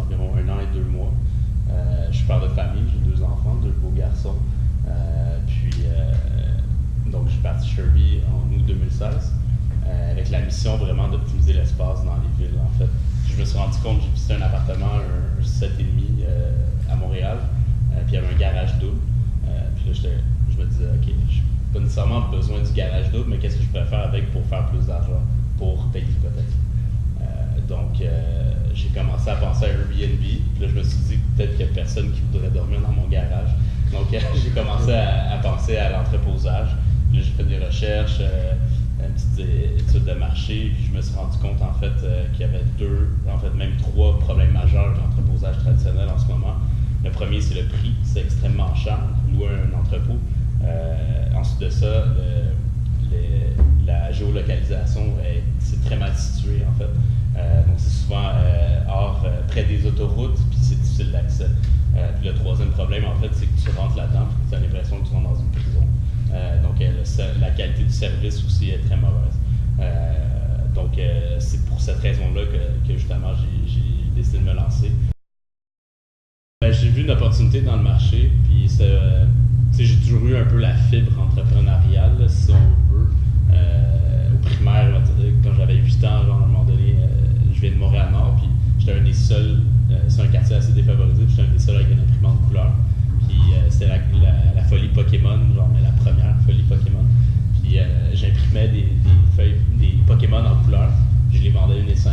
environ 1 an et 2 mois. Je suis père de famille, j'ai 2 enfants, 2 beaux garçons. Donc, je suis parti Sherby en août 2016 avec la mission vraiment d'optimiser l'espace dans les villes, en fait. Je me suis rendu compte, j'ai visité un appartement, un 7,5 à Montréal, puis il y avait un garage double. Puis là, je me disais, OK, je n'ai pas nécessairement besoin du garage double, mais qu'est-ce que je pourrais faire avec pour faire plus d'argent, pour payer l'hypothèque? Donc, j'ai commencé à penser à Airbnb. Puis là, je me suis dit peut-être qu'il n'y a personne qui voudrait dormir dans mon garage. Donc, j'ai commencé à penser à l'entreposage. Puis là, j'ai fait des recherches, une petite étude de marché. Puis je me suis rendu compte, en fait, qu'il y avait même 3 problèmes majeurs de l'entreposage traditionnel en ce moment. Le premier, c'est le prix. C'est extrêmement cher, louer un entrepôt. Ensuite de ça, la géolocalisation, c'est très mal situé, en fait. Donc, c'est souvent près des autoroutes, puis c'est difficile d'accès. Puis le troisième problème, en fait, c'est que tu rentres là-dedans, puis tu as l'impression que tu rentres dans une prison. Donc, la qualité du service aussi est très mauvaise. Donc, c'est pour cette raison-là que justement, j'ai décidé de me lancer. J'ai vu une opportunité dans le marché, puis j'ai toujours eu un peu la fibre entrepreneuriale, là, si on veut. Au primaire, quand j'avais 8 ans, genre, à un moment donné, je viens de Montréal-Nord, puis j'étais un des seuls, c'est un quartier assez défavorisé, puis j'étais un des seuls avec une imprimante couleur. Puis c'était la folie Pokémon, genre, mais la première folie Pokémon. Puis j'imprimais des feuilles, des Pokémon en couleur, puis je les vendais 1,50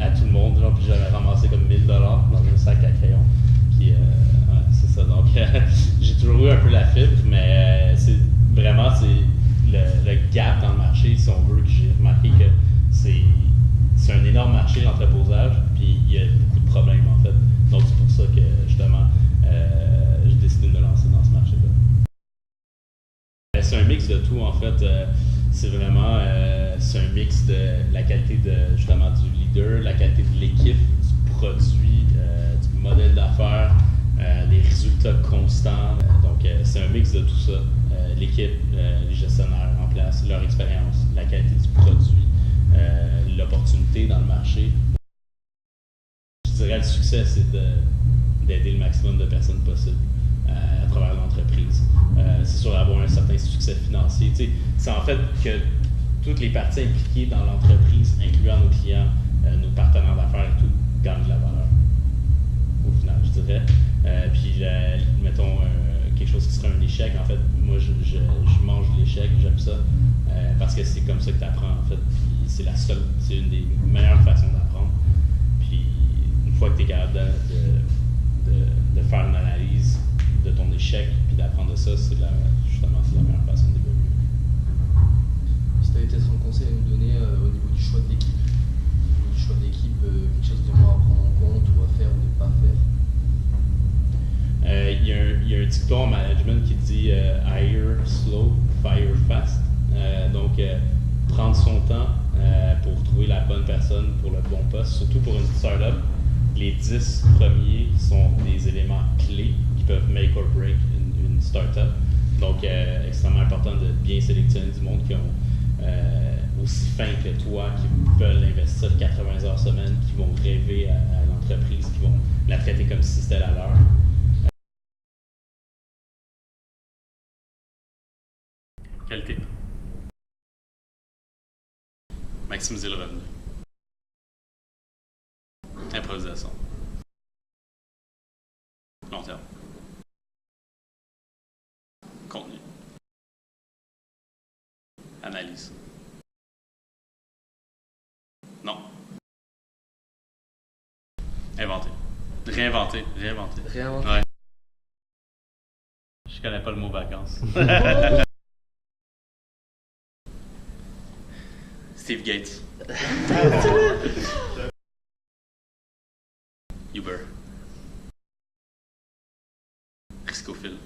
à tout le monde, genre, puis j'avais ramassé comme 1 000 $ dans un sac à crayon. Puis c'est ça, donc j'ai toujours eu un peu la fibre, mais c'est le gap dans le marché, si on veut, que j'ai remarqué que c'est un énorme marché, l'entreposage, puis il y a beaucoup de problèmes, en fait. Donc, c'est pour ça que, justement, j'ai décidé de me lancer dans ce marché-là. C'est un mix de tout, en fait. C'est vraiment c'est un mix de la qualité justement du leader, la qualité de l'équipe, du produit, du modèle d'affaires, les résultats constants. Donc, c'est un mix de tout ça. L'équipe, les gestionnaires en place, leur expérience, la qualité du produit, l'opportunité dans le marché. Je dirais le succès, c'est d'aider le maximum de personnes possible à travers l'entreprise. C'est sûr d'avoir un certain succès financier. C'est en fait que toutes les parties impliquées dans l'entreprise, incluant nos clients, nos partenaires d'affaires et tout, gagnent de la valeur. Au final, je dirais. Puis, mettons, quelque chose qui serait un échec, en fait, moi, je mange l'échec, j'aime ça, parce que c'est comme ça que tu apprends, en fait. Puis c'est une des meilleures façons d'apprendre. Puis, une fois que tu es capable de faire une analyse de ton échec, puis d'apprendre de ça, justement, c'est la meilleure façon d'évoluer. Si tu avais peut-être un conseil à nous donner au niveau du choix de l'équipe, quelque chose de moins à prendre en compte ou à faire ou ne pas faire? Il y a un dicton en management qui dit hire slow, fire fast. Donc, prendre son temps pour trouver la bonne personne pour le bon poste, surtout pour une startup. Les 10 premiers sont des éléments clés qui peuvent make or break une startup. Donc, extrêmement important de bien sélectionner du monde qui ont aussi faim que toi, qui veulent investir 80 heures semaine, qui vont rêver à l'entreprise, qui vont la traiter comme si c'était la leur. Qualité. Maximiser le revenu. Improvisation. Long terme. Contenu. Analyse. Non. Inventer. Réinventer. Ouais. Je connais pas le mot vacances. Steve Gates. Uber. Riscophil.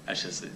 HSC.